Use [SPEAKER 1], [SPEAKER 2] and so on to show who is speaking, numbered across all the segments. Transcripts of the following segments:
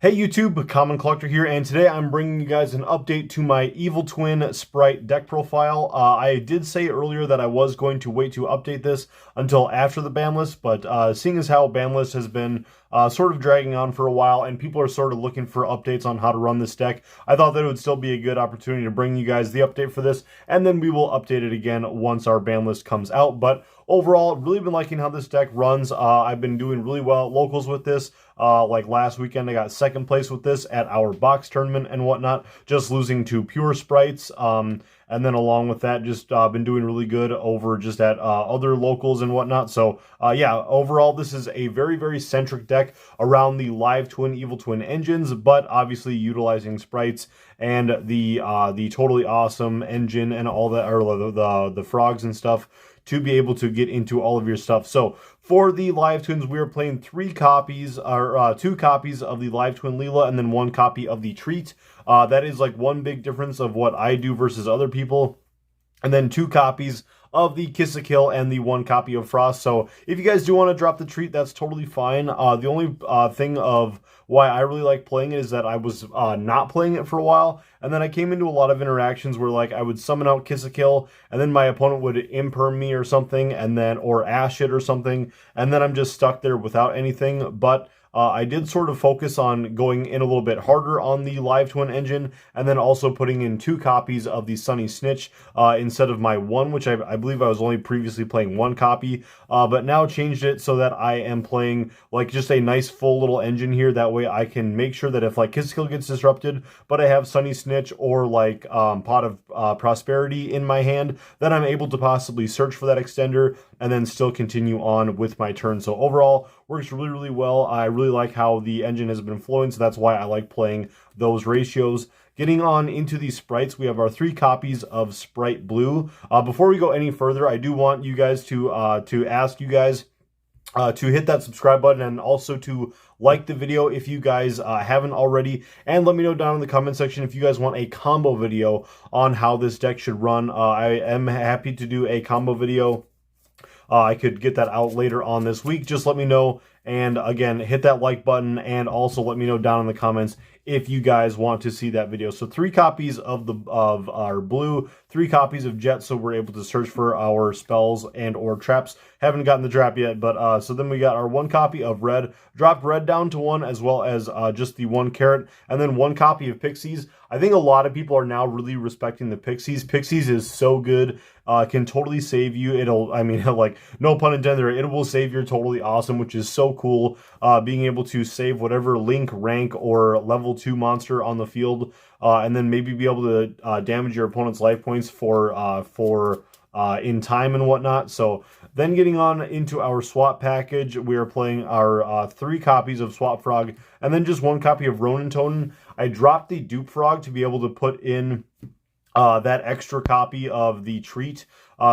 [SPEAKER 1] Hey YouTube, Common Collector here, and today I'm bringing you guys an update to my Evil Twin Spright deck profile. I did say earlier that I was going to wait to update this until after the ban list, but seeing as how ban list has been sort of dragging on for a while and people are sort of looking for updates on how to run this deck, I thought that it would still be a good opportunity to bring you guys the update for this, and then we will update it again once our ban list comes out. But overall, really been liking how this deck runs. I've been doing really well at locals with this. Like last weekend, I got second place with this at our box tournament and whatnot, just losing to pure sprites. And then along with that, just been doing really good over just at other locals and whatnot. So yeah, overall, this is a very, very centric deck around the live twin, evil twin engines, but obviously utilizing sprites and the totally awesome engine and all that, or the frogs and stuff, to be able to get into all of your stuff. So for the live twins, we are playing two copies of the live twin Leela and then one copy of the treat. That is like one big difference of what I do versus other people. And then two copies of the Kiss a Kill and the one copy of Frost. So if you guys do want to drop the treat, that's totally fine. The only thing of why I really like playing it is that I was not playing it for a while, and then I came into a lot of interactions where like I would summon out Kiss a Kill, and then my opponent would imperm me or something, and then or ash it or something, and then I'm just stuck there without anything. But I did sort of focus on going in a little bit harder on the live twin engine, and then also putting in two copies of the Sunny Snitch instead of my one, which I believe I was only previously playing one copy, but now changed it so that I am playing like just a nice full little engine here. That way I can make sure that if like Kiss Kill gets disrupted, but I have Sunny Snitch or like Pot of Prosperity in my hand, then I'm able to possibly search for that extender and then still continue on with my turn. So overall, works really, really well. I really like how the engine has been flowing, so that's why I like playing those ratios. Getting on into these sprites, we have our three copies of Spright Blue. Before we go any further, I do want you guys to ask you guys to hit that subscribe button and also to like the video if you guys haven't already, and let me know down in the comment section if you guys want a combo video on how this deck should run. I am happy to do a combo video. I could get that out later on this week. Just let me know. And again, hit that like button and also let me know down in the comments if you guys want to see that video. So three copies of our blue, three copies of Jet, so we're able to search for our spells and or traps. Haven't gotten the trap yet, but so then we got our one copy of red, dropped red down to one, as well as just the one carrot, and then one copy of Pixies. I think a lot of people are now really respecting the Pixies. Pixies is so good. Can totally save you. It'll, I mean, like, no pun intended, it will save your totally awesome, which is so cool. Being able to save whatever link, rank, or level 2 monster on the field, and then maybe be able to damage your opponent's life points for in time and whatnot. So then getting on into our swap package, we are playing our three copies of Swap Frog and then just one copy of Ronin Tonin. I dropped the Dupe Frog to be able to put in that extra copy of the treat.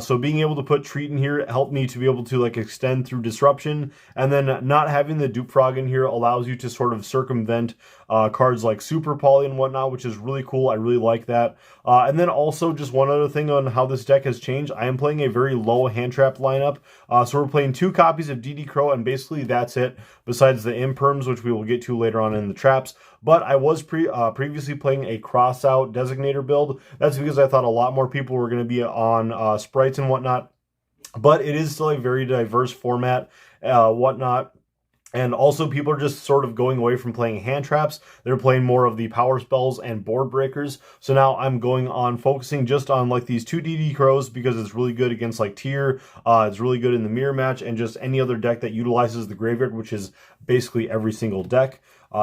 [SPEAKER 1] So being able to put treat in here helped me to be able to like extend through disruption, and then not having the dupe frog in here allows you to sort of circumvent cards like Super Poly and whatnot, which is really cool. I really like that. And then also just one other thing on how this deck has changed. I am playing a very low hand trap lineup. So we're playing two copies of DD Crow, and basically that's it, besides the imperms, which we will get to later on in the traps. But I was previously playing a cross-out designator build. That's because I thought a lot more people were going to be on sprites and whatnot. But it is still a very diverse format, whatnot. And also people are just sort of going away from playing hand traps. They're playing more of the power spells and board breakers. So now I'm going on focusing just on like these two DD Crows because it's really good against like tier. It's really good in the mirror match and just any other deck that utilizes the graveyard, which is basically every single deck.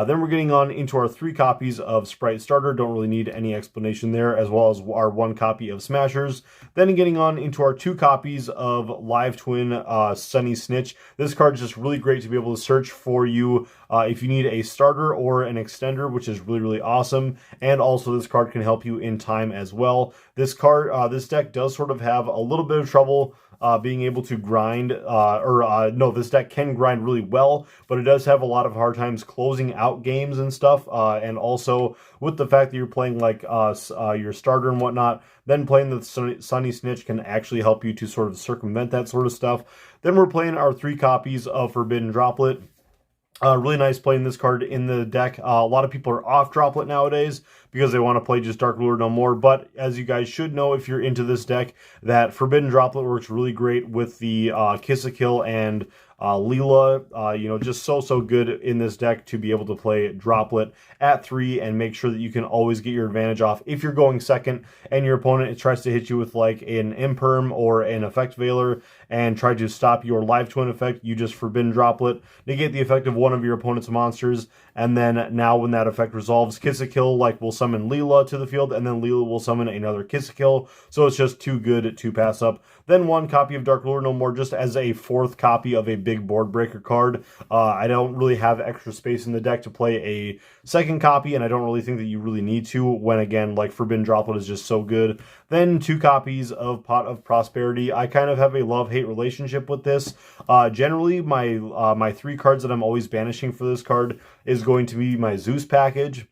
[SPEAKER 1] Then we're getting on into our three copies of Spright Starter. Don't really need any explanation there, as well as our one copy of Smashers. Then getting on into our two copies of Live Twin Sunny Snitch. This card is just really great to be able to search for you if you need a starter or an extender, which is really, really awesome. And also this card can help you in time as well. This card, this deck does sort of have a little bit of trouble being able to grind, no, this deck can grind really well, but it does have a lot of hard times closing out games and stuff, and also with the fact that you're playing like your starter and whatnot, then playing the Sunny Snitch can actually help you to sort of circumvent that sort of stuff. Then we're playing our three copies of Forbidden Droplet. Really nice playing this card in the deck. A lot of people are off Droplet nowadays because they want to play just Dark Ruler no more. But as you guys should know, if you're into this deck, that Forbidden Droplet works really great with the Kiss a Kill and Leela. You know, just so good in this deck to be able to play Droplet at 3 and make sure that you can always get your advantage off. If you're going second and your opponent tries to hit you with like an Imperm or an Effect Veiler and try to stop your Live Twin effect, you just Forbidden Droplet, negate the effect of one of your opponent's monsters, and then now when that effect resolves, Kiss a Kill like will summon Leela to the field, and then Leela will summon another Kiss a Kill, so it's just too good to pass up. Then one copy of Dark Ruler No More just as a 4th copy of a big board breaker card. I don't really have extra space in the deck to play a 2nd copy, and I don't really think that you really need to when, again, like Forbidden Droplet is just so good. Then 2 copies of Pot of Prosperity. I kind of have a love-hate relationship with this. Generally, my 3 cards that I'm always banishing for this card is going to be my Zeus package.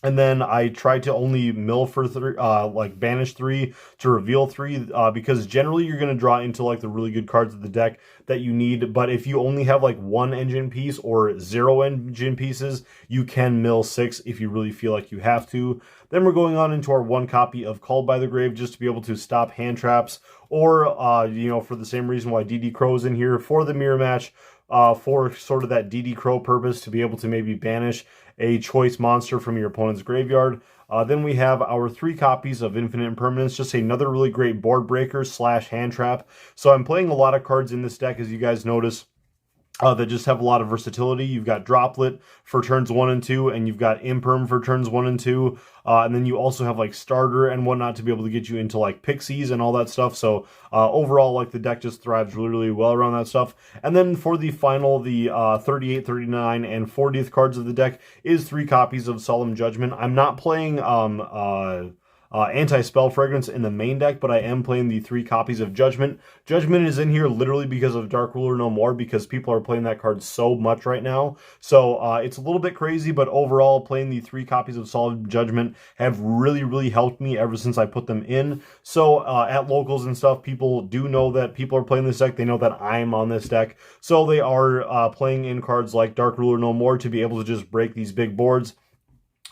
[SPEAKER 1] And then I try to only mill for 3, like banish 3 to reveal 3, because generally you're going to draw into like the really good cards of the deck that you need. But if you only have like 1 engine piece or 0 engine pieces, you can mill 6 if you really feel like you have to. Then we're going on into our 1 copy of Called by the Grave just to be able to stop hand traps, or, you know, for the same reason why DD Crow's in here for the mirror match, for sort of that DD Crow purpose to be able to maybe banish a choice monster from your opponent's graveyard. Then we have our 3 copies of Infinite Impermanence, just another really great board breaker / hand trap. So I'm playing a lot of cards in this deck, as you guys notice, that just have a lot of versatility. You've got Droplet for turns 1 and 2, and you've got Imperm for turns 1 and 2. And then you also have like Starter and whatnot to be able to get you into like Pixies and all that stuff. So overall, like the deck just thrives really well around that stuff. And then for the final, the 38, 39, and 40th cards of the deck is 3 copies of Solemn Judgment. I'm not playing Anti-Spell Fragrance in the main deck, but I am playing the 3 copies of Judgment. Judgment is in here literally because of Dark Ruler No More, because people are playing that card so much right now. So it's a little bit crazy, but overall, playing the 3 copies of Solemn Judgment have really helped me ever since I put them in. So at locals and stuff, people do know that people are playing this deck. They know that I'm on this deck. So they are playing in cards like Dark Ruler No More to be able to just break these big boards.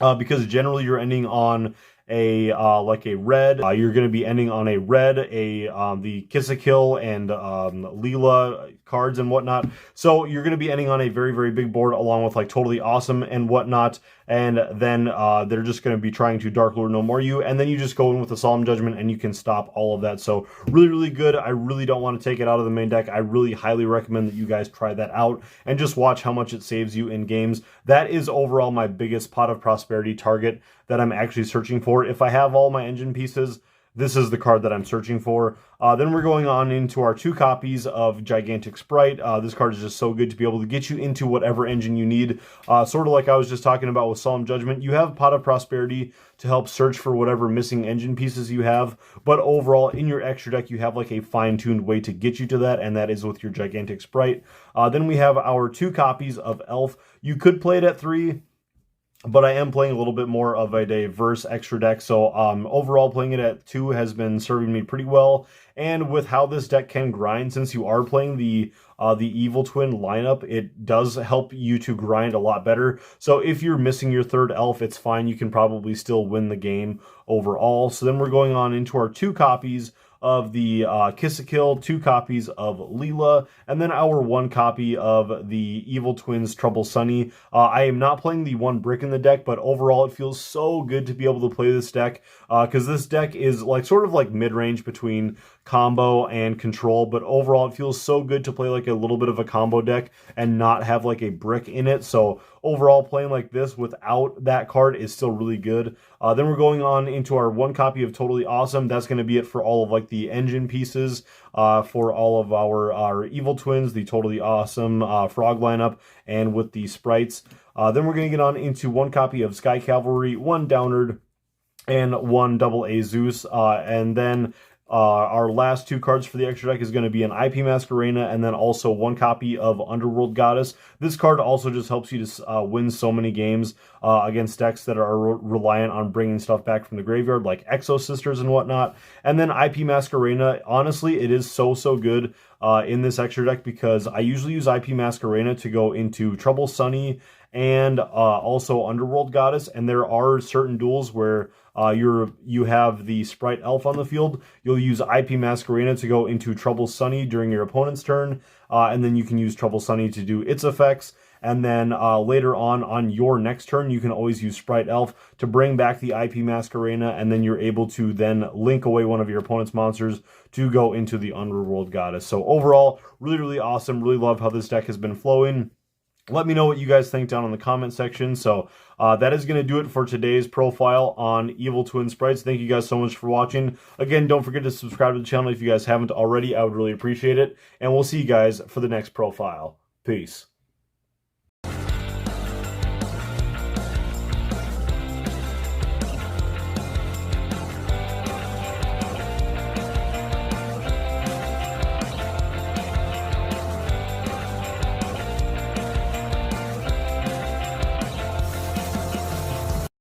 [SPEAKER 1] Because generally you're ending on like a red. You're going to be ending on a red, the Kiss a Kill and Leela cards and whatnot. So you're going to be ending on a very big board along with like Totally Awesome and whatnot. And then they're just going to be trying to Dark Lord No More you, and then you just go in with a Solemn Judgment and you can stop all of that. So really good. I really don't want to take it out of the main deck. I really highly recommend that you guys try that out and just watch how much it saves you in games. That is overall my biggest Pot of Prosperity target that I'm actually searching for. If I have all my engine pieces, this is the card that I'm searching for. Then we're going on into our 2 copies of Gigantic Spright. This card is just so good to be able to get you into whatever engine you need. Sort of like I was just talking about with Solemn Judgment. You have Pot of Prosperity to help search for whatever missing engine pieces you have. But overall, in your extra deck, you have like a fine-tuned way to get you to that, and that is with your Gigantic Spright. Then we have our 2 copies of Elf. You could play it at 3. But I am playing a little bit more of a diverse extra deck, so overall playing it at 2 has been serving me pretty well. And with how this deck can grind, since you are playing the Evil Twin lineup, it does help you to grind a lot better. So if you're missing your 3rd elf, it's fine. You can probably still win the game overall. So then we're going on into our 2 copies of the Kiss a Kill, 2 copies of Leela, and then our 1 copy of the Evil Twins Trouble Sunny. I am not playing the 1 brick in the deck, but overall it feels so good to be able to play this deck, because this deck is like sort of like mid-range between combo and control, but overall it feels so good to play like a little bit of a combo deck and not have like a brick in it. So overall, playing like this without that card is still really good. Then we're going on into our 1 copy of Totally Awesome. That's going to be it for all of like the engine pieces for all of our Evil Twins, the Totally Awesome Frog lineup, and with the Sprites. Then we're going to get on into 1 copy of Sky Cavalry, 1 Downard, and 1 AA Zeus. And then Our last 2 cards for the extra deck is going to be an IP Masquerena and then also 1 copy of Underworld Goddess. This card also just helps you to win so many games against decks that are reliant on bringing stuff back from the graveyard, like Exo Sisters and whatnot. And then IP Masquerena, honestly, it is so good in this extra deck because I usually use IP Masquerena to go into Trouble Sunny and also Underworld Goddess, and there are certain duels where you have the Spright Elf on the field. You'll use IP Masquerena to go into Trouble Sunny during your opponent's turn, and then you can use Trouble Sunny to do its effects. And then later on your next turn, you can always use Spright Elf to bring back the IP Masquerena, and then you're able to then link away one of your opponent's monsters to go into the Underworld Goddess. So overall, really awesome. Really love how this deck has been flowing. Let me know what you guys think down in the comment section. So that is going to do it for today's profile on Evil Twin Sprites. Thank you guys so much for watching. Again, don't forget to subscribe to the channel if you guys haven't already. I would really appreciate it. And we'll see you guys for the next profile. Peace.